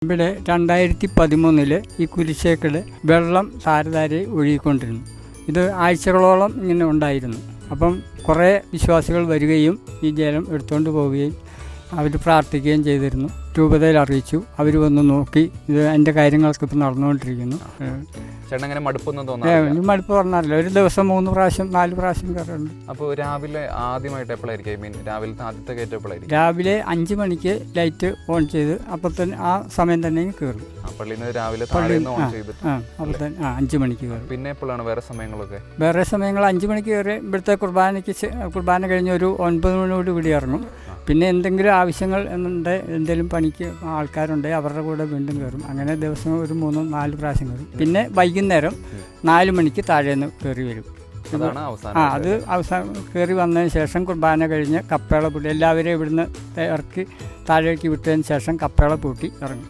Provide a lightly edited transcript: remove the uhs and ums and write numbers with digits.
ഇവിടെ 2013 ഈ കുരിശേക്കൽ വെള്ളം താരതാരെ ഒഴുകിക്കൊണ്ടിരുന്നു. ഇത് ആഴ്ചകളോളം ഇങ്ങനെ ഉണ്ടായിരുന്നു. അപ്പം കുറേ വിശ്വാസികൾ വരികയും ഈ ജലം എടുത്തുകൊണ്ട് പോവുകയും അവർ പ്രാർത്ഥിക്കുകയും ചെയ്തിരുന്നു. രൂപതയിൽ അറിയിച്ചു. അവർ വന്ന് നോക്കി. ഇത് എൻ്റെ കാര്യങ്ങളൊക്കെ ഇപ്പം നടന്നുകൊണ്ടിരിക്കുന്നു. ചേട്ടനങ്ങനെ മടുപ്പൊന്നും തോന്നാറില്ല? മടുപ്പ് പറഞ്ഞാറില്ല. ഒരു ദിവസം 3 പ്രാവശ്യം 4 പ്രാവശ്യം കയറുന്നുണ്ട്. അപ്പോൾ രാവിലെ ആദ്യമായിട്ട് എപ്പോഴായിരിക്കും? രാവിലത്തെ ആദ്യത്തെ കയറ്റം എപ്പോഴായിരിക്കും? രാവിലെ 5 മണിക്ക് ലൈറ്റ് ഓൺ ചെയ്ത് അപ്പോൾ തന്നെ ആ സമയം തന്നെ കയറും. പള്ളിയിൽ നിന്ന് രാവിലെ താഴേന്ന് ഓൺ ചെയ്തിട്ട് അപ്പോൾ തന്നെ 5 മണിക്ക് കയറും. പിന്നെ എപ്പോഴാണ് വേറെ സമയങ്ങളൊക്കെ? വേറെ സമയങ്ങൾ 5 മണിക്ക് കയറി ഇവിടുത്തെ കുർബാന കഴിഞ്ഞ് ഒരു 9 മണിയോട് കൂടി ഇറങ്ങും. പിന്നെ എന്തെങ്കിലും ആവശ്യങ്ങൾ എന്തെങ്കിലും പണിക്ക് ആൾക്കാരുണ്ടെങ്കിൽ അവരുടെ കൂടെ വീണ്ടും കയറും. അങ്ങനെ ദിവസം ഒരു 3-4 പ്രാവശ്യം കയറും. പിന്നെ വൈകുന്നേരം 4 മണിക്ക് താഴേന്ന് കയറി വരും. അത് അവസാനം കയറി വന്നതിന് ശേഷം കുർബാന കഴിഞ്ഞ് കപ്പേള പൂട്ടി എല്ലാവരെയും ഇവിടുന്ന് ഇറക്കി താഴേക്ക് വിട്ടതിന് ശേഷം കപ്പേള പൂട്ടി ഇറങ്ങും.